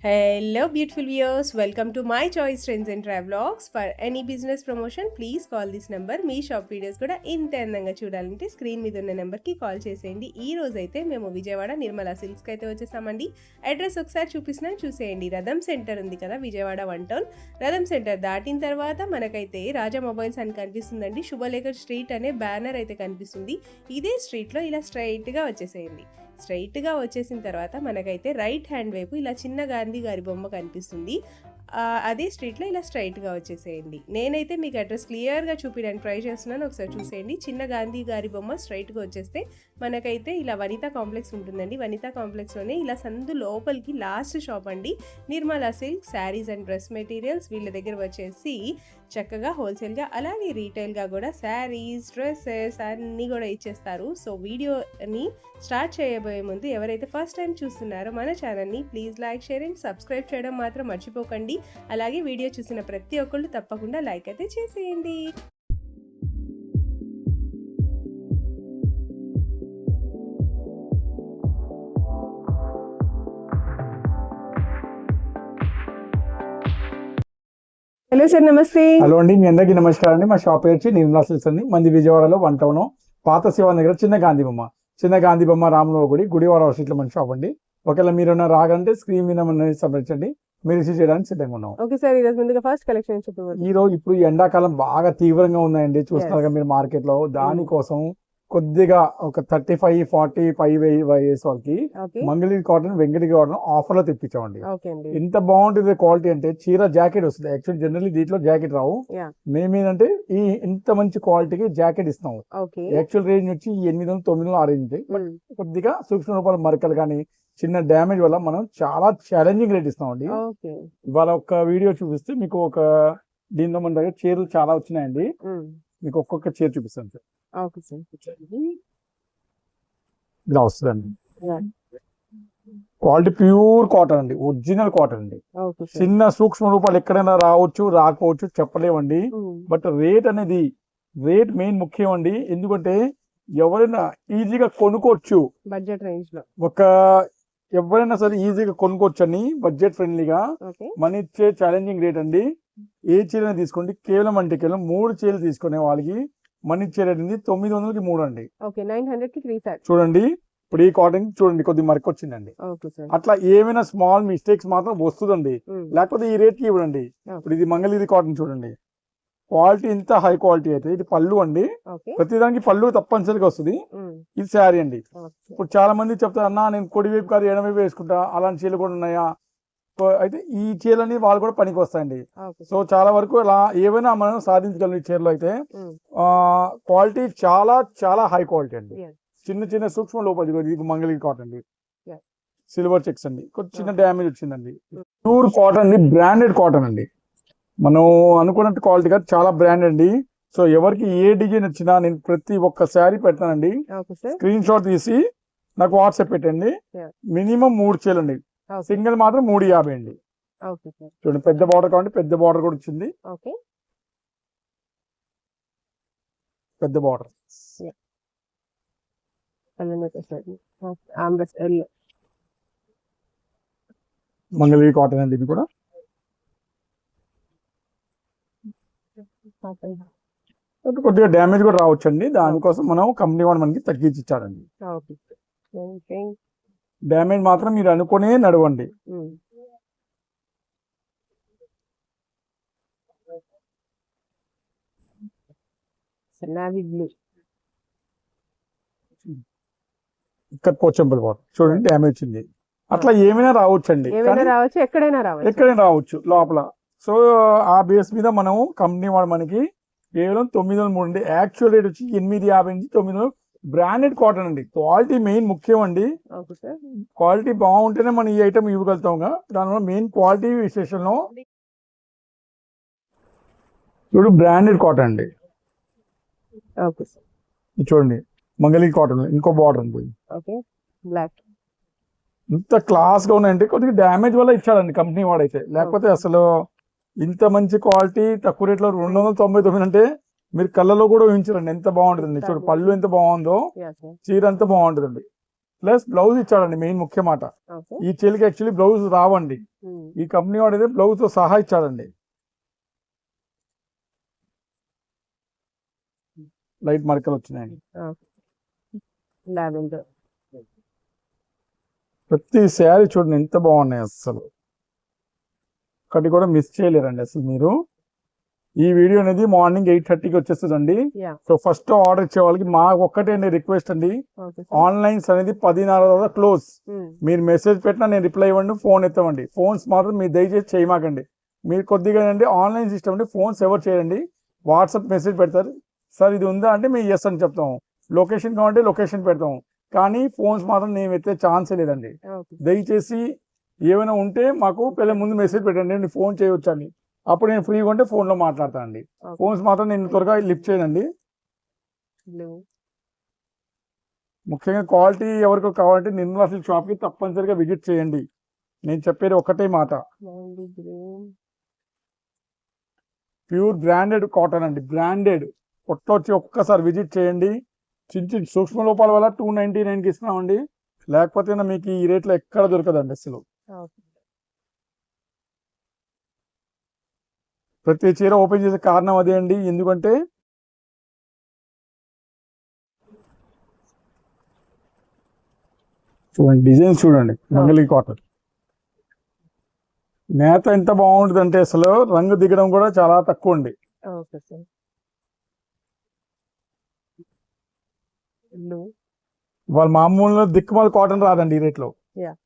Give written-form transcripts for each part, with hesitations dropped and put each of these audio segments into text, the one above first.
Hello, beautiful viewers. Welcome to my choice trends and travelogs. For any business promotion, please call this number. Me shop videos కూడా ఇంత అందంగా చూడాలంటే screen మీద ఉన్న నెంబర్కి call చేసేయండి. ఈ రోజు అయితే మేము విజయవాడ నిర్మలా సిల్క్స్కి అయితే వచ్చేసామండి. అడ్రస్ ఒకసారి చూపిస్తున్నాను, చూసేయండి. రథం సెంటర్ ఉంది కదా విజయవాడ 1 టౌన్. రథం సెంటర్ దాటిన తర్వాత మనకైతే రాజా మొబైల్స్ అని కనిపిస్తుందండి. శుభలేఖర్ స్ట్రీట్ అనే బ్యానర్ అయితే కనిపిస్తుంది. ఇదే స్ట్రీట్లో ఇలా స్ట్రైట్గా వచ్చేసేయండి. స్ట్రైట్గా వచ్చేసిన తర్వాత మనకైతే రైట్ హ్యాండ్ వైపు ఇలా చిన్న గాంధీ గారి బొమ్మ కనిపిస్తుంది. అదే స్ట్రీట్లో ఇలా స్ట్రైట్గా వచ్చేసేయండి. నేనైతే మీకు అడ్రస్ క్లియర్గా చూపించడానికి ట్రై చేస్తున్నాను, ఒకసారి చూసేయండి. చిన్న గాంధీ గారి బొమ్మ స్ట్రైట్గా వచ్చేస్తే మనకైతే ఇలా వనితా కాంప్లెక్స్ ఉంటుందండి. వనితా కాంప్లెక్స్లోనే ఇలా సందు లోపలికి లాస్ట్ షాప్ అండి Nirmala silk saris and dress materials. వీళ్ళ దగ్గర వచ్చేసి చక్కగా హోల్సేల్గా అలాగే రీటైల్గా కూడా శారీస్ డ్రెస్సెస్ అన్నీ కూడా ఇచ్చేస్తారు. సో వీడియోని స్టార్ట్ చేయబోయే ముందు ఎవరైతే ఫస్ట్ టైం చూస్తున్నారో మన ఛానల్ని please like share and subscribe చేయడం మాత్రం మర్చిపోకండి. అలాగే వీడియో చూసిన ప్రతి ఒక్కళ్ళు తప్పకుండా లైక్ అయితే చేసేయండి. హలో సార్, నమస్తే. హలో అండి, మీ అందరికీ నమస్కారం అండి. మా షాప్ పేరు వచ్చి నిర్మలా సిల్క్స్ అండి. మంది విజయవాడలో 1 టౌన్ పాత శివ దగ్గర చిన్న గాంధీ బొమ్మ రాముల గుడివాడ స్ట్రీట్లో మన షాప్ అండి. ఒకవేళ మీరు రాగంటే స్క్రీన్ మీద సంప్రదించండి, మీరు రిసీవ్ చేయడానికి సిద్ధంగా ఉన్నాం. ఓకే సార్, ఈ రోజు ముందుగా ఫస్ట్ కలెక్షన్ చెప్పండి. ఈ రోజు ఇప్పుడు ఎండాకాలం బాగా తీవ్రంగా ఉన్నాయండి, చూస్తున్నారు మీరు మార్కెట్ లో. దానికోసం కొద్దిగా ఒక 35-40 వయసు వాళ్ళకి Mangalagiri cotton Venkatagiri cotton offer లో తెప్పించామండి. ఎంత బాగుంటుంది క్వాలిటీ అంటే చీర జాకెట్ వస్తుంది. యాక్చువల్లీ జనరల్లీ దీంట్లో జాకెట్ రావు. మేమేంటంటే ఈ ఇంత మంచి క్వాలిటీకి జాకెట్ ఇస్తాము. యాక్చువల్ రేంజ్ వచ్చి 800-900 ఆ రేంజ్. కొద్దిగా సూక్ష్మ రూపాయల మరకలు కానీ చిన్న డ్యామేజ్ వల్ల మనం చాలా ఛాలెంజింగ్ రేట్ ఇస్తామండి. ఇవాళ ఒక వీడియో చూపిస్తే మీకు ఒక దీనిలో మన దగ్గర చీరలు చాలా వచ్చినాయండి. మీకు ఒక్కొక్క చీర చూపిస్తాను సార్. ఇలా వస్తుందండి. క్వాలిటీ ప్యూర్ కాటన్ అండి, ఒరిజినల్ కాటన్ అండి. చిన్న సూక్ష్మ రూపాయలు ఎక్కడైనా రావచ్చు రాకపోవచ్చు చెప్పలేమండి. బట్ రేట్ అనేది మెయిన్ ముఖ్యం అండి. ఎందుకంటే ఎవరైనా ఈజీగా కొనుక్కోవచ్చు, బడ్జెట్ రేంజ్ లో ఎవరైనా సరే ఈజీగా కొనుక్కోవచ్చు అని బడ్జెట్ ఫ్రెండ్లీగా మన ఇచ్చే ఛాలెంజింగ్ రేట్ అండి. ఏ చీర తీసుకోండి, కేవలం 3 చీరలు తీసుకునే వాళ్ళకి మన ఇచ్చే రేట్ అండి 900కి 3 అండి. 900కి 3 చూడండి. ఇప్పుడు ఈ కాటన్ చూడండి కొద్ది మరక వచ్చిందండి. అట్లా ఏమైనా స్మాల్ మిస్టేక్స్ మాత్రం వస్తుందండి, లేకపోతే ఈ రేట్ కి ఇవ్వడండి. ఇప్పుడు ఇది మంగళగిరి కాటన్ చూడండి, క్వాలిటీ ఇంత హై క్వాలిటీ అయితే ఇది పళ్ళు అండి. ప్రతిదానికి పళ్ళు తప్పనిసరిగా వస్తుంది. ఇది శారీ అండి. ఇప్పుడు చాలా మంది చెప్తారు, అన్నా నేను కుడి వైపు కాదు ఎడమ వైపు వేసుకుంటా, అలాంటి చీరలు కూడా ఉన్నాయా? అయితే ఈ చీరలు అనేది వాళ్ళు కూడా పనికి వస్తాయండి. సో చాలా వరకు అలా ఏవైనా మనం సాధించగలం. ఈ చీరలో అయితే క్వాలిటీ చాలా చాలా హై క్వాలిటీ అండి. చిన్న సూక్ష్మ లోపలి ఇది మంగళగిరి కాటన్ అండి, సిల్వర్ చెక్స్ అండి. కొంచెం చిన్న డ్యామేజ్ వచ్చిందండి. ప్యూర్ కాటన్ అండి, బ్రాండెడ్ కాటన్ అండి. మనం అనుకున్నట్టు క్వాలిటీ కాదు, చాలా బ్రాండ్ అండి. సో ఎవరికి ఏ డిజైన్ వచ్చినా నేను ప్రతి ఒక్క శారీ పెడతానండి. స్క్రీన్ షాట్ తీసి నాకు వాట్సాప్ పెట్టండి. మినిమం 3 చీరలు అండి, సింగిల్ మాత్రం 350 అండి. చూడండి, పెద్ద బార్డర్ కావాలి, పెద్ద బార్డర్ కూడా వచ్చింది. పెద్ద బార్డర్ మంగళగిరి కాటన్ అండి. ఇది కూడా కొద్దిగా డ్యామేజ్ కూడా రావచ్చు అండి. దానికోసం మనం కంపెనీ వాడు మనకి తగ్గించి ఇచ్చారండి. డ్యామేజ్ మాత్రం మీరు అనుకునే నడవండి. ఇక్కడ పోచంపల్లి బార్డర్ చూడండి, డ్యామేజ్ వచ్చింది. అట్లా ఏమైనా రావచ్చు అండి, ఎక్కడైనా రావచ్చు లోపల. సో ఆ బేస్ మీద మనం కంపెనీ వాడు మనకి కేవలం 903 అండి. యాక్చువల్ రేట్ వచ్చి 850 నుంచి 900. బ్రాండెడ్ కాటన్ అండి, క్వాలిటీ మెయిన్ ముఖ్యం అండి. క్వాలిటీ బాగుంటేనే మనం ఈ ఐటమ్ ఇవ్వగలుగుతాం. దానివల్ల మెయిన్ క్వాలిటీ విశేషంలో చూడు, బ్రాండెడ్ కాటన్ అండి. చూడండి, మంగళగిరి కాటన్ ఇంకో బార్డర్ ఉంది. ఇంత క్లాస్ గా ఉన్నాయండి. కొద్దిగా డ్యామేజ్ వల్ల ఇచ్చాడండి కంపెనీ వాడైతే, లేకపోతే అసలు ఇంత మంచి క్వాలిటీ తక్కువ రేట్లో 299 అంటే మీరు కళ్ళలో కూడా ఊహించరండి ఎంత బాగుంటుందండి. చూడు, పళ్ళు ఎంత బాగుందో, చీర ఎంత బాగుంటుందండి. ప్లస్ బ్లౌజ్ ఇచ్చాడండి, మెయిన్ ముఖ్య మాట. ఓకే. ఈ చీరకి యాక్చువల్లీ బ్లౌజ్ రావండి, ఈ కంపెనీ వాడైతే బ్లౌజ్ తో సహా ఇచ్చాడండి. లైట్ మరకలు వచ్చినాయండి. లావెండర్. ప్రతి శారీ చూడండి ఎంత బాగున్నాయి, అసలు ఒకటి కూడా మిస్ చేయలేరండి అసలు మీరు. ఈ వీడియో అనేది మార్నింగ్ 8:30కి వచ్చేస్తుందండి. Yeah. సో ఫస్ట్ ఆర్డర్ ఇచ్చే వాళ్ళకి మా ఒక్కటే రిక్వెస్ట్ అండి, ఓకే. ఆన్లైన్స్ అనేది 10:30 క్లోజ్. మీరు మెసేజ్ పెట్టినా నేను రిప్లై ఇవ్వండి, ఫోన్ ఎత్తవండి. ఫోన్స్ మాత్రం మీరు దయచేసి చేయమాకండి. మీరు కొద్దిగా అండి ఆన్లైన్ సిస్టమ్ అండి, ఫోన్స్ ఎవరు చేయండి, వాట్సాప్ మెసేజ్ పెడతారు, సార్ ఇది ఉందా అంటే మేము ఎస్ అని చెప్తాం, లొకేషన్ కావాలంటే లొకేషన్ పెడతాం, కానీ ఫోన్స్ మాత్రం నేను ఎత్తే ఛాన్సే లేదండి. ఓకే. దయచేసి ఏమైనా ఉంటే మాకు పిల్లల ముందు మెసేజ్ పెట్టండి, నేను ఫోన్ చేయవచ్చు అని, అప్పుడు నేను ఫ్రీగా ఉంటే ఫోన్లో మాట్లాడతానండి. ఓకే. ఫోన్స్ మాత్రం నేను త్వరగా లిఫ్ట్ చేయనండి. బ్లూ. ముఖ్యంగా క్వాలిటీ ఎవరికి కావాలంటే నిర్మలా సిల్క్ షాప్కి తప్పనిసరిగా విజిట్ చేయండి. నేను చెప్పేది ఒకటే మాట, బాగుంది. గ్రీన్. ప్యూర్ బ్రాండెడ్ కాటన్ అండి, బ్రాండెడ్. వచ్చి ఒక్కసారి విజిట్ చేయండి. చిన్న చిన్న సూక్ష్మ లోపాల వల్ల 299కి ఇస్తున్నామండి, లేకపోతే మీకు ఈ రేట్లో ఎక్కడ దొరకదండి అసలు. ఓకే. ప్రతి చీర ఓపెన్ చేసే కారణం అదే అండి, ఎందుకంటే చూడండి డిజైన్ చూడండి, మంగళగిరి కాటన్ నేత ఎంత బాగుంటుంది అంటే అసలు రంగు దిగడం కూడా చాలా తక్కువ అండి. Okay sir. బ్లూ. వాళ్ళ మామూలు దిక్కుమాల కాటన్ రాదండి ఈ రేట్లో. Yeah.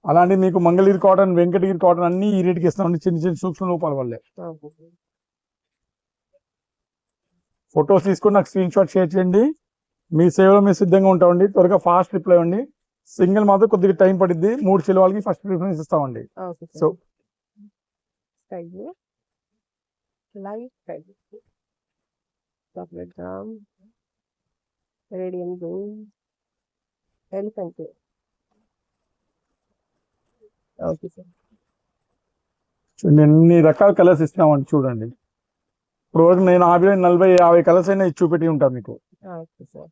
అలాంటి మీకు మంగళగిరి కాటన్, వెంకటగిరి కాటన్ అన్ని ఈ రేట్కి ఇస్తామండి, చిన్న చిన్న సూక్ష్మ లోపాల వల్లే. ఓకే. ఫొటోస్ తీసుకొని నాకు స్క్రీన్ షాట్ షేర్ చేయండి. మీ సేవలో మేము సిద్ధంగా ఉంటామండి, త్వరగా ఫాస్ట్ రిప్లై ఇవ్వండి. సింగిల్ మాత్రం కొద్దిగా టైం పడుద్ది, 3 చిల్ల వాళ్ళకి ఫస్ట్ ప్రిఫరెన్స్ ఇస్తామండి. Okay so sir. Sky blue. Light sky blue. Chocolate brown. Radium blue. Elephant. Okay sir. చూడండి ఎన్ని రకాల కలర్స్ ఇస్తున్నామండి చూడండి. ఇప్పుడు వరకు నేను 40-50 కలర్స్ అయినా ఇచ్చి చూపెట్టి ఉంటాను మీకు. Okay sir.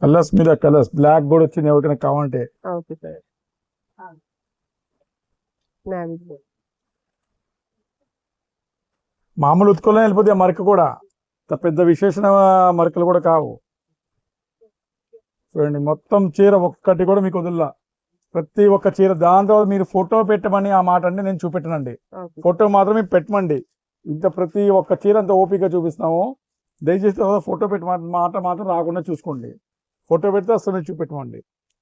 కలర్స్ మీద కలర్స్, బ్లాక్ బోర్డ్ వచ్చింది ఎవరికైనా కావాలంటే. Okay sir. Navy blue. మామూలు ఉతుకోలే వెళ్ళిపోతే ఆ మరక కూడా పెద్ద విశేషణ మరకలు కూడా కావు. చూడండి మొత్తం చీర ఒక్కటి కూడా మీకు వదిలా, ప్రతి ఒక్క చీర. దాని తర్వాత మీరు ఫోటో పెట్టమని ఆ మాట అంటే నేను చూపెట్టనండి, ఓకే. ఫోటో మాత్రమే పెట్టమండి. ఇంత ప్రతి ఒక్క చీర అంత ఓపిక చూపిస్తాము. దయచేసి ఫోటో పెట్టి మాట మాత్రం రాకుండా చూసుకోండి. ఫోటో పెడితే అసలు చూపెట్టమండి.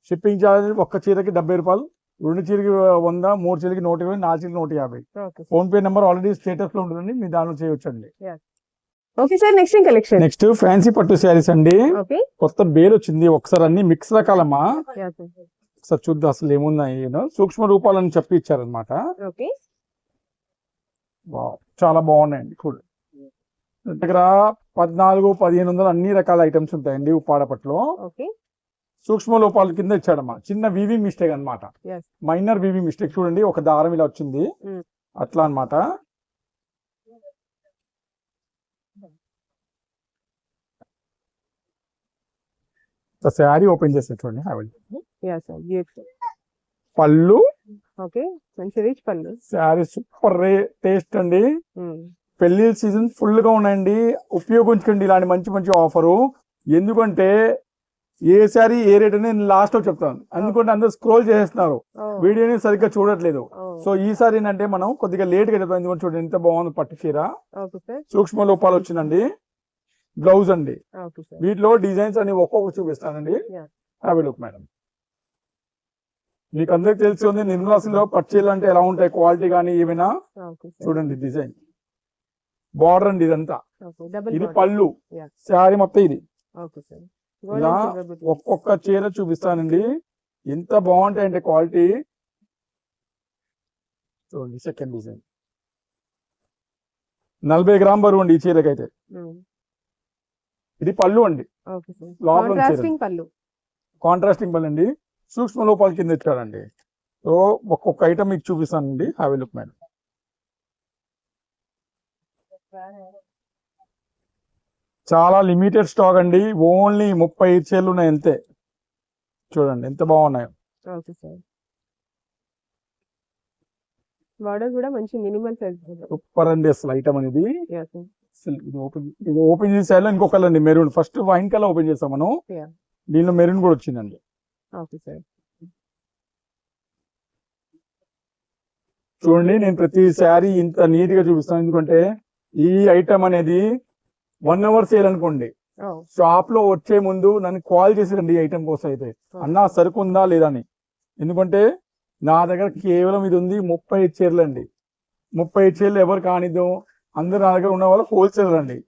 షిప్పింగ్ ఛార్జ్ ఒక్క చీరకి 70 రూపాయలు, 2 చీరకి 100, 3 చీరకి 120, 4 చీరకి 150. Okay. Phone pay number already status లో ఉంటుందండి, మీ దానిలో చేయొచ్చండి. Okay sir. నెక్స్ట్ ఏం కలెక్షన్? నెక్స్ట్ ఫ్యాన్సీ పట్టు శారీస్ అండి, ఓకే. కొత్త బేల్ వచ్చింది. ఒకసారి అన్ని మిక్స్ రకాలమ్మా, యా సార్. ఒకసారి చూద్దాం అసలు ఏమున్నాయి. సూక్ష్మ రూపాలని చెప్పి ఇచ్చారనమాట. ఓకే. చాలా బాగున్నాయండి. చూడండి దగ్గర 1400-1500 అన్ని రకాల ఐటమ్స్ ఉంటాయండి ఉప్పాడపట్లో. ఓకే. సూక్ష్మ లోపాల కింద ఇచ్చాడమ్మా, చిన్న వీవింగ్ మిస్టేక్ అనమాట, Yes. Minor weaving mistake. చూడండి ఒక దారం ఇలా వచ్చింది, అట్లా అన్నమాట. శారీ ఓపెన్ చేస్తే చూడండి, యా సార్. బ్యూటిఫుల్. పళ్ళు. ఓకే. మంచి రిచ్ పళ్ళు. శారీ సూపర్ టేస్ట్ అండి. పెళ్లి సీజన్ ఫుల్ గా ఉన్నాయండి, ఉపయోగించుకోండి ఇలాంటి మంచి మంచి ఆఫరు. ఎందుకంటే ఏ శారీ ఏ రేట్ అని నేను లాస్ట్ లో చెప్తాను, ఎందుకంటే అందరూ స్క్రోల్ చేసేస్తున్నారు, వీడియోని సరిగ్గా చూడట్లేదు. సో ఈసారి ఏంటంటే మనం కొద్దిగా లేట్ గా చెప్తాం, ఎందుకంటే చూడండి ఎంత బాగుంది పట్టు చీర. సూక్ష్మ లోపాలు వచ్చిందండి. బ్లౌజ్ అండి, వీటిలో డిజైన్స్ అన్ని ఒక్కొక్కటి చూపిస్తానండి. Have look madam. మీకు అందరికి తెలిసి ఉంది నిర్మలా సిల్క్ లో పట్టు చీరలు అంటే ఎలా ఉంటాయి, క్వాలిటీ కానీ ఏమైనా. చూడండి డిజైన్, బార్డర్ అండి ఇదంతా. ఇది పళ్ళు, శారీ మొత్తం ఇది. ఇలా ఒక్కొక్క చీర చూపిస్తానండి, ఎంత బాగుంటాయంటే క్వాలిటీ. చూడండి సెకండ్ డిజైన్, 40 గ్రామ్ బరువు అండి ఈ చీరకైతే. ఇది పళ్ళు అండి, లోపల కాంట్రాస్టింగ్ పళ్ళు అండి. సూక్ష్మ లోపాల కింద ఇచ్చారండి. సో ఒక్కొక్క ఐటమ్ మీకు చూపిస్తానండి. Have a look madam. చాలా లిమిటెడ్ స్టాక్ అండి. ఓన్లీ 35 చీరలు ఉన్నాయి అంతే. చూడండి ఎంత బాగున్నాయో. Okay sir. బార్డర్ కూడా మంచి మినిమల్ సైజ్. సూపర్ అండి అసలు ఐటమ్ అనేది. Yeah sir. అసలు ఇది ఓపెన్ చేసేయాలో ఇంకో కలర్ అండి, maroon. First wine colour open చేస్తాం మనం. యా. దీనిలో మెరూన్ కూడా వచ్చిందండి. Okay sir. చూడండి నేను ప్రతి శారీ ఇంత నీట్ గా చూపిస్తాను, ఎందుకంటే ఈ ఐటమ్ అనేది 1 అవర్ సేల్ అనుకోండి. షాప్ లో వచ్చే ముందు నన్ను కాల్ చేసిరండి ఈ ఐటమ్ కోసం అయితే, అన్నా సరుకు ఉందా లేదా అని. ఎందుకంటే నా దగ్గర కేవలం ఇది ఉంది 35 చీరలు అండి. 35 చీరలు ఎవరు కానిద్దాం, అందరు నా దగ్గర ఉన్న వాళ్ళు హోల్సేలర్ అండి.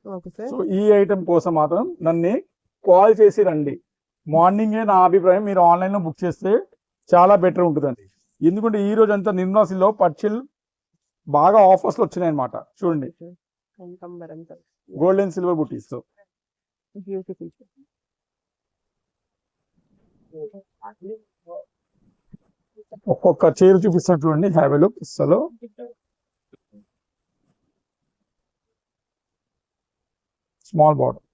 సో ఈ ఐటమ్ కోసం మాత్రం నన్ను కాల్ చేసి రండి. మార్నింగే నా అభిప్రాయం మీరు ఆన్లైన్ లో బుక్ చేస్తే చాలా బెటర్ ఉంటుందండి. ఎందుకంటే ఈ రోజు అంతా నిర్మలాసిలో పర్చిల్ బాగా ఆఫర్స్ లో వచ్చినాయి అనమాట. చూడండి గోల్డ్ అండ్ సిల్వర్ బుటీస్. ఒక్కొక్క చీర చూపిస్తాను చూడండి. Have a look. అసలు స్మాల్ బార్డర్,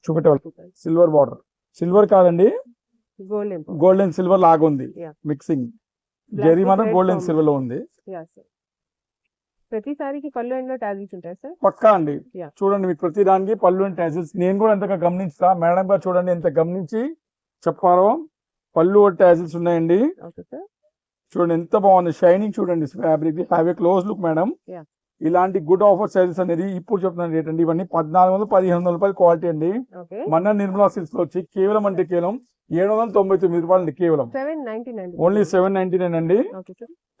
చూపెట్టే సిల్వర్ బార్డర్. సిల్వర్ కాదండి, గోల్డ్ అండ్ సిల్వర్ లాగా ఉంది మిక్సింగ్. జరీ మాత్రం గోల్డ్ అండ్ సిల్వర్ లో ఉంది. ప్రతిసారికి పళ్ళు అండ్ టాజిల్స్ ఉంటాయి సార్. పక్కా అండి. చూడండి మీకు ప్రతి దానికి పళ్ళు అండ్ టాజిల్స్. నేను కూడా ఎంతగా గమనించా, మేడం గారు చూడండి ఎంత గమనించి చెప్పారో. పళ్ళు అండ్ టాజిల్స్ ఉన్నాయండి. చూడండి ఎంత బాగుంది షైనింగ్. చూడండి fabric. Have a close look madam. ఇలాంటి గుడ్ ఆఫర్ సైజెస్ అనేది ఇప్పుడు చెప్తున్న రేట్ అండి. ఇవన్నీ 1400-1500 రూపాయలు క్వాలిటీ అండి. మన నిర్మలా సిల్క్స్ లో వచ్చి కేవలం అంటే కేవలం 799 రూపాయలు అండి. కేవలం ఓన్లీ 799 అండి.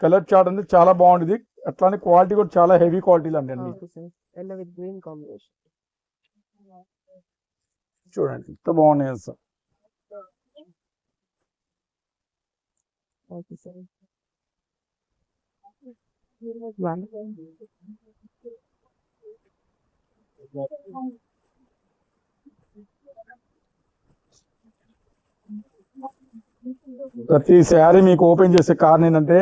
కలర్ చార్ట్ అంటే చాలా బాగుంటుంది. అట్లానే క్వాలిటీ కూడా చాలా హెవీ క్వాలిటీలు అండి. చూడండి ఎంత బాగున్నాయి సార్. ప్రతి శారీ మీకు ఓపెన్ చేసే కారణం ఏంటంటే,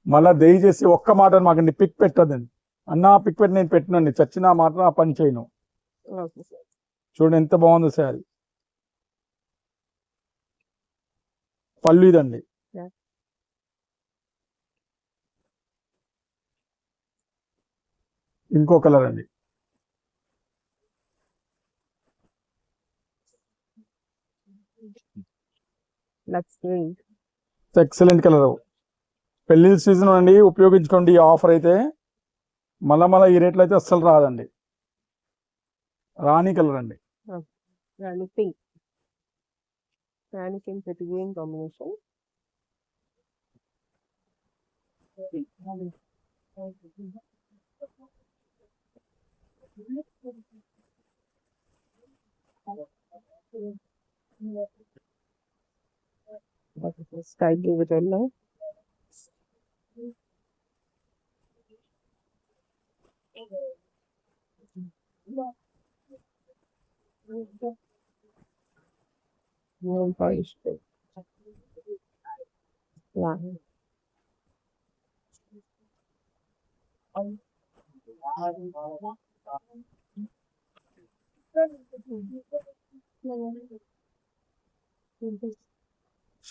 మళ్ళా దయచేసి ఒక్క మాట మాకండి పిక్ పెట్టదండి. అన్న పిక్ పెట్టి నేను పెట్టినండి, చచ్చినా మాత్రం ఆ పని చేయను. చూడండి ఎంత బాగుంది శారీ. పళ్ళు ఇదండి. ఇంకో కలర్ అండి. Excellent colour. పెళ్లి సీజన్ అండి, ఉపయోగించుకోండి ఈ ఆఫర్ అయితే. మళ్ళా ఈ రేట్లో అయితే అస్సలు రాదండి. రాణి కలర్ అండి. Combination. Sky blue with yellow.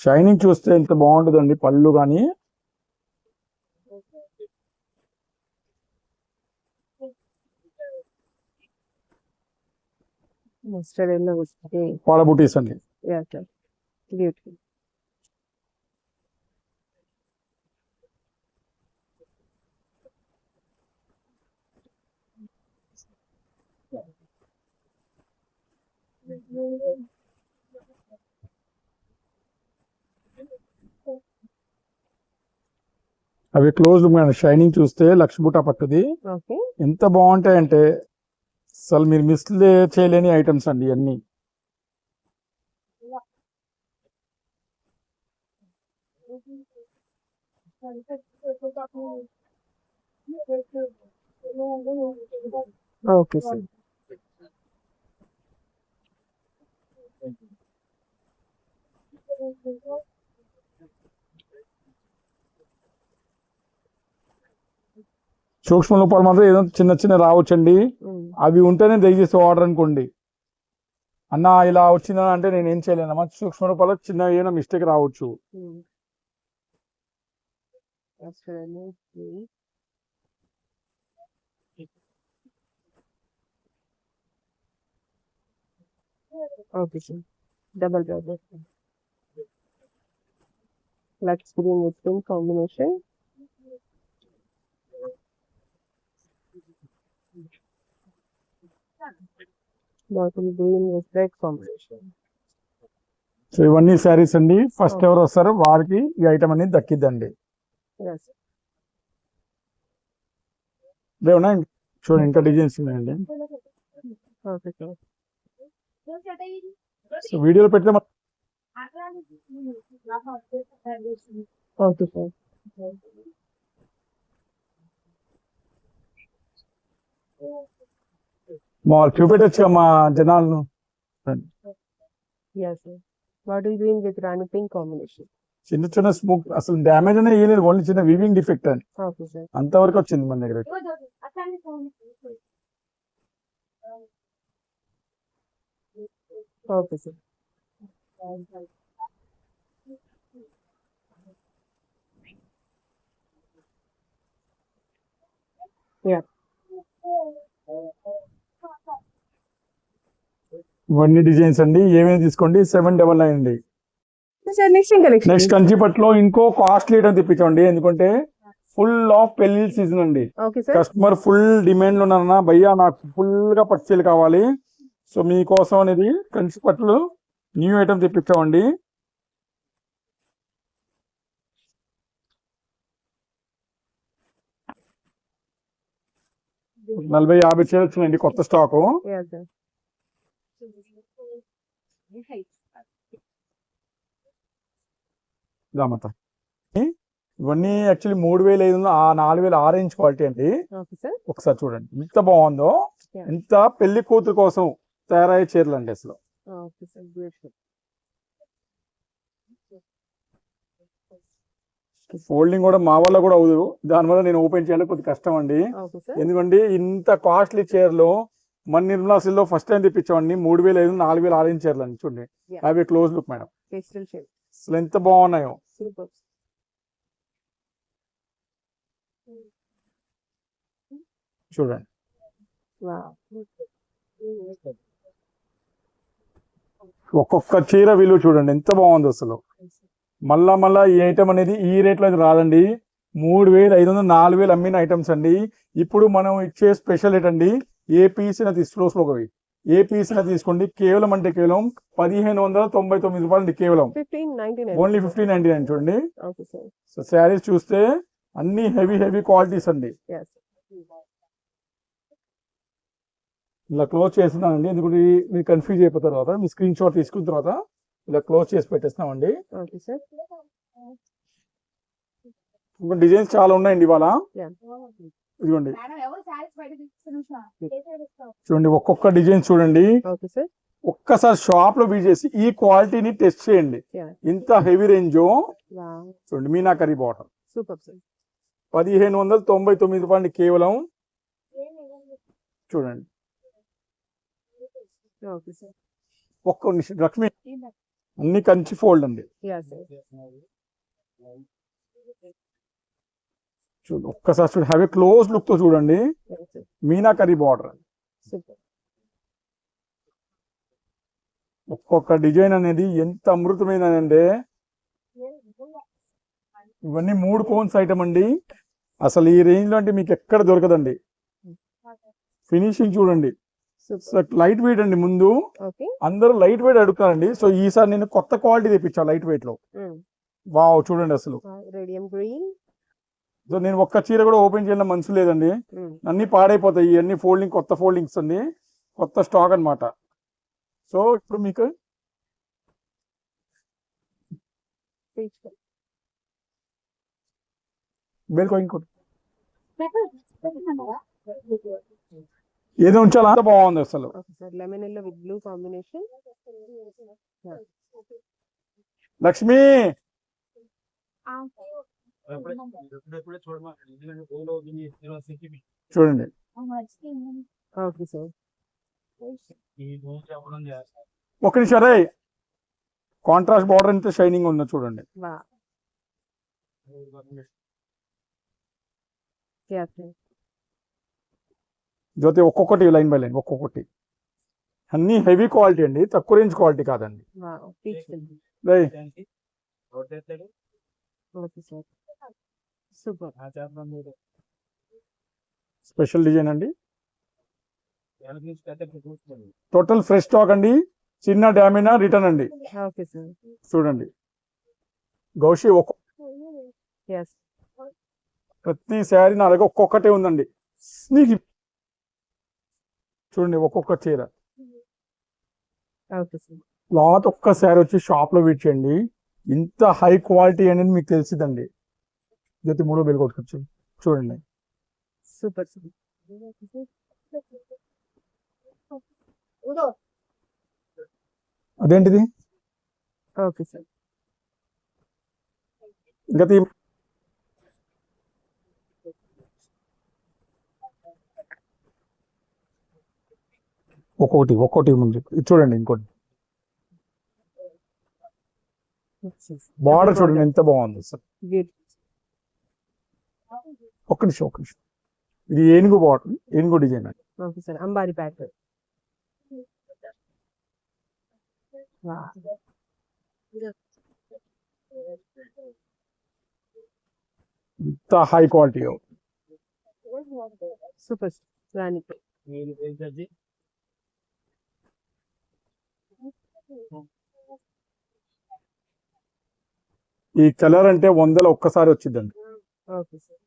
Shining చూస్తే ఎంత బాగుంటుందండి పళ్ళు కానీ. పాల బుటీస్ అండి. అవి క్లోజ్ షైనింగ్ చూస్తే లక్ష్మీబుట్ట పట్టుది. ఎంత బాగుంటాయంటే అసలు మీరు మిస్ చేయలేని ఐటమ్స్ అండి అన్ని. Okay sir. సూక్ష్మ లోపాలు మాత్రం ఏదో చిన్న చిన్న రావచ్చండి. అవి ఉంటేనే దయచేసి ఆర్డర్ అనుకోండి. అన్న ఇలా వచ్చిందా అంటే నేను ఏం చేయలేనమ్మా. సూక్ష్మ రూపాల్లో చిన్న ఏమైనా మిస్టేక్ రావచ్చు. Okay sir. Double drop lux green with pink combination. Bottle green with red combination. So ఇవన్నీ శారీస్ అండి. ఫస్ట్ ఎవరు వస్తారో వారికి ఈ ఐటమ్ అనేది దక్కిద్దండి. ఉన్నాయండి చూడండి, ఇంకా డిజైన్స్ ఉన్నాయండి. Okay sir. సో వీడియోలో పెడితే ఓకే సార్. మాల్ చూపెట్టచ్చు మా జనాలను. Bottle green with Rani pink combination. చిన్న చిన్న స్మోక్ అసలు డ్యామేజ్ అనేది ఏం లేదు, ఓన్లీ చిన్న వీవింగ్ డిఫెక్ట్ అని. Okay sir. అంతవరకు వచ్చింది మన దగ్గర. Okay sir. ఇవన్నీ డిజైన్స్ అండి. ఏమేమి తీసుకోండి. 799 అండి. నెక్స్ట్ కంచిపట్లో ఇంకో కాస్ట్లీ ఐటమ్ తెప్పించండి. ఎందుకంటే ఫుల్ ఆఫ్ పెళ్లి సీజన్ అండి. కస్టమర్ ఫుల్ డిమాండ్ లో ఉన్నారన్న, భయ్యా నాకు ఫుల్ గా పట్టుచీలు కావాలి. సో మీకోసం అనేది కంచిపట్లో న్యూ ఐటమ్ తెప్పించామండి. నలభై 50 చీరలు వచ్చినాయండి కొత్త స్టాకు. ఇవన్నీ యాక్చువల్లీ 3500, 4000 ఆరెంజ్ క్వాలిటీ అండి. ఒకసారి చూడండి ఎంత బాగుందో. ఎంత పెళ్లి కూతురు కోసం తయారయ్యే చీరలు అండి అసలు. ఫోల్డింగ్ కూడా మా వల్ల కూడా అవదు, దానివల్ల నేను ఓపెన్ చేయాలి కొద్ది కష్టం అండి. ఎందుకంటే ఇంత కాస్ట్లీ చీరలు మన నిర్మలా సిల్లో ఫస్ట్ టైం తెప్పించామండి. 3500, 4000 ఆరెంజ్ చీరలు అండి. చూడండి అవి క్లోజ్ లుక్ మేడం, అసలు ఎంత బాగున్నాయో. చూడండి ఒక్కొక్క చీర విలువ చూడండి ఎంత బాగుంది అసలు. మళ్ళా ఈ ఐటమ్ అనేది ఈ రేట్ లో రాదండి. 3500, 4000 అమ్మిన ఐటమ్స్ అండి. ఇప్పుడు మనం ఇచ్చే స్పెషల్ రేట్ అండి. ఏ పీస్ ఒకవి ఏ పీస్ తీసుకోండి, కేవలం అంటే కేవలం 1599 రూపాయలు అండి. కేవలం ఓన్లీ 1599 చూడండి. సో శారీస్ చూస్తే అన్ని హెవీ క్వాలిటీస్ అండి. ఇలా క్లోజ్ చేస్తున్నానండి, ఎందుకంటే మీరు కన్ఫ్యూజ్ అయిపోయిన తర్వాత మీ స్క్రీన్ షాట్ తీసుకున్న తర్వాత ఇలా క్లోజ్ చేసి పెట్టేస్తున్నామండి. డిజైన్స్ చాలా ఉన్నాయండి ఇవాళ. ఇదిగోండి చూడండి ఒక్కొక్క డిజైన్ చూడండి. ఒక్కసారి షాప్ లో విజిట్ చేసి ఈ క్వాలిటీని టెస్ట్ చేయండి. ఇంత హెవీ రేంజ్ చూడండి. మీనాకరీ బాటమ్ 1599 రూపాయలు కేవలం. చూడండి ఒక్క నిమిషం లక్ష్మి, అన్ని కంచి ఫోల్డ్ అండి. చూడండి ఒక్కసారి చూడండి, హ్యావ్ ఏ క్లోజ్ లుక్ తో చూడండి. మీనాకరీ బార్డర్, ఒక్కొక్క డిజైన్ అనేది ఎంత అమృతమైనదంటే. ఇవన్నీ 3 కోన్స్ ఐటమ్ అండి. అసలు ఈ రేంజ్ లో అంటే మీకు ఎక్కడ దొరకదండి. ఫినిషింగ్ చూడండి, లైట్ వెయిట్ అండి. ముందు అందరూ లైట్ వెయిట్ అడుగుతారండి. సో ఈసారి నేను కొత్త క్వాలిటీ తెప్పించాను లైట్ వెయిట్ లో. వావ్ చూడండి అసలు. సో నేను ఒక్క చీర కూడా ఓపెన్ చేయాలని మనసు లేదండి, అన్ని పాడైపోతాయి. ఇవన్నీ కొత్త ఫోల్డింగ్స్ అండి, కొత్త స్టాక్ అన్నమాట. సో ఇప్పుడు మీకు ఇంకోటి ఏది ఉంచాలి అంత బాగుంది అసలు. Okay sir, lemon yellow with blue combination. Lakshmi చూడండి, ఓకే సార్. ఒక నిమిషం రే, కాంట్రాస్ట్ బార్డర్ ఎంత షైనింగ్ ఉందో చూడండి. వా, జ్యోతి ఒక్కొక్కటి లైన్ బై లైన్ ఒక్కొక్కటి, అన్ని హెవీ క్వాలిటీ అండి, తక్కువ రేంజ్ క్వాలిటీ కాదండి. రై okay sir, super. Special design అండి, టోటల్ ఫ్రెష్ స్టాక్ అండి, చిన్న డ్యామేజ్ రిటర్న్ అండి. Okay sir. చూడండి గౌషి ఎస్. ప్రతి శారీ నా దగ్గర ఒక్కొక్కటే ఉందండి. నీకు చూడండి ఒక్కొక్క చీర ఓకే సార్. క్లాత్ ఒక్క శారీ వచ్చి షాప్ లో వీచేయండి, ఇంత హై క్వాలిటీ అనేది మీకు తెలిసిదండి. జ్యోతి మూడో బెల్ కొట్టుకొచ్చు చూడండి. Super super. అదేంటిది ఓకే సార్. ఇంకా ఒక్కొక్కటి ఒక్కొక్కటి ముందు ఇది చూడండి. ఇంకోటి బార్డర్ చూడండి ఎంత బాగుంది సార్. ఒక్క నిమిషం ఒక్క నిమిషం, ఇది ఏనుగు బార్డర్, ఏనుగు డిజైన్ అండి. ఓకే సార్, అంబారీ ప్యాటర్న్. ఇంత హై క్వాలిటీ సూపర్. రాణి ఈ కలర్ అంటే 100లో ఒక్కసారి వచ్చిందండి. Okay sir.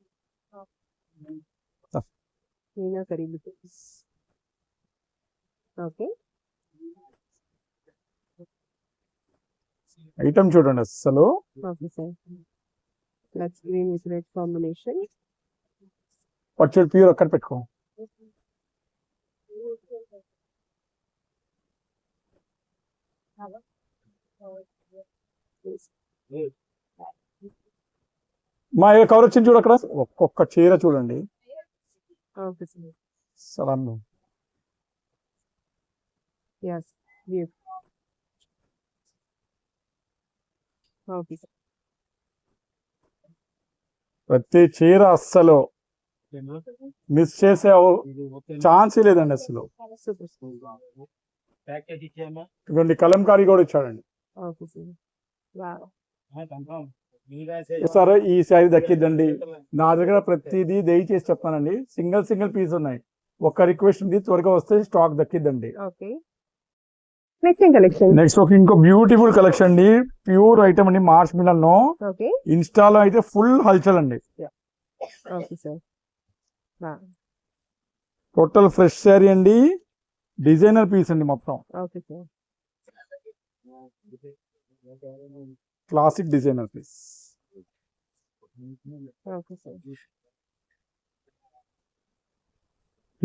మీనా కరీబ్. ఓకే. ఐటమ్ చూడండి అసలు. ఓకే సార్, లక్స్ గ్రీన్ విత్ రెడ్ కాంబినేషన్. పచ్చడి ప్యూర్ అక్కడ పెట్టుకో. మా కవర్ వచ్చింది చూడు అక్కడ, ఒక్కొక్క చీర చూడండి. Okay sir. సలాం. yes yes. Okay sir. ప్రతి చీర అస్సలు మిస్ చేసే ఛాన్స్ లేదండి అసలు. ఇటువంటి కలంకారీ కూడా ఇచ్చాడండి. Okay sir. వావ్. సరే ఈ శారీ దక్కిద్దండి. నా దగ్గర ప్రతిదీ దయచేసి చెప్తానండి, సింగిల్ సింగిల్ పీస్ ఉన్నాయి. ఒక్క రిక్వెస్ట్ ఉంది, త్వరగా వస్తే స్టాక్ దక్కిద్దండి. ఓకే. నెక్స్ట్ ఒక ఇంకో బ్యూటిఫుల్ కలెక్షన్ అండి, ప్యూర్ ఐటమ్ అండి, మార్చ్ మిలన్. ఓకే. ఇన్స్టాలో అయితే ఫుల్ హల్చల్ అండి. Okay sir. Total fresh sari అండి, డిజైనర్ పీస్ అండి మొత్తం. Okay sir. Classic designer piece. Okay sir.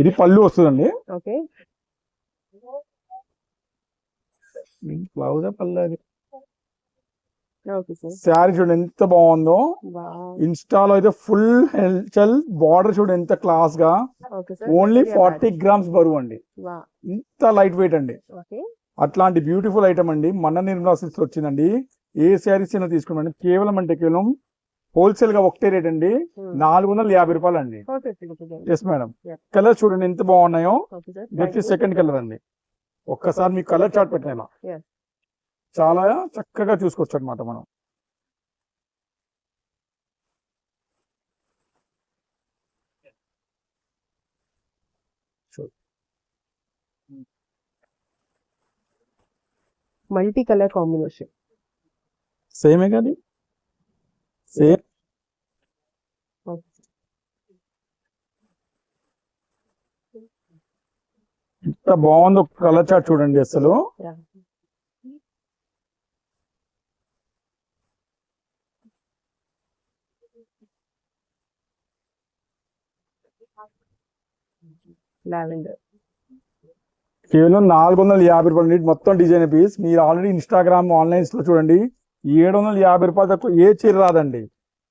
ఇది పళ్ళు వస్తుందండి. ఓకే. బ్లౌజ్ పళ్ళు అది. Okay sir. శారీ చూడండి ఎంత బాగుందో. వావ్. ఇన్స్టాలో అయితే ఫుల్ హెల్చల్, బార్డర్ చూడండి ఎంత క్లాస్ గా. Okay sir. ఓన్లీ 40 grams బరువు అండి, వావ్. ఇంత లైట్ వెయిట్ అండి. ఓకే. అట్లాంటి బ్యూటిఫుల్ ఐటమ్ అండి, మన నిర్మలా సిల్క్స్ వచ్చిందండి. ఏ శారీస్ అయినా తీసుకోమండి, కేవలం అంటే కేవలం హోల్సేల్ గా ఒకటే రేట్ అండి, 450 రూపాయలు అండి. Yes madam. కలర్ చూడండి ఎంత బాగున్నాయో. నెక్స్ట్ సెకండ్ కలర్ అండి, ఒక్కసారి మీకు కలర్ చార్ట్ పెట్టినా చాలా చక్కగా చూసుకోవచ్చు అనమాట మనం. Multi colour combination. సేమే కానీ సేమ్. ఎంత బాగుందో కలర్ చార్ట్ చూడండి అసలు. లావెండర్. కేవలం 450 రూపాయలు మొత్తం డిజైన్ పీస్. మీరు ఆల్రెడీ ఇన్స్టాగ్రామ్ ఆన్లైన్స్ లో చూడండి 750 రూపాయలు తక్కువ ఏ చీర రాదండి.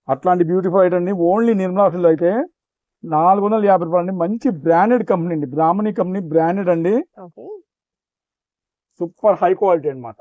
అట్లాంటి బ్యూటిఫుల్ ఐటమ్ ని ఓన్లీ నిర్మలా సిల్క్లో అయితే 450 రూపాయలు అండి. మంచి బ్రాండెడ్ కంపెనీ అండి, బ్రాహ్మణి కంపెనీ బ్రాండెడ్ అండి, ఓకే. సూపర్ హై క్వాలిటీ అన్నమాట.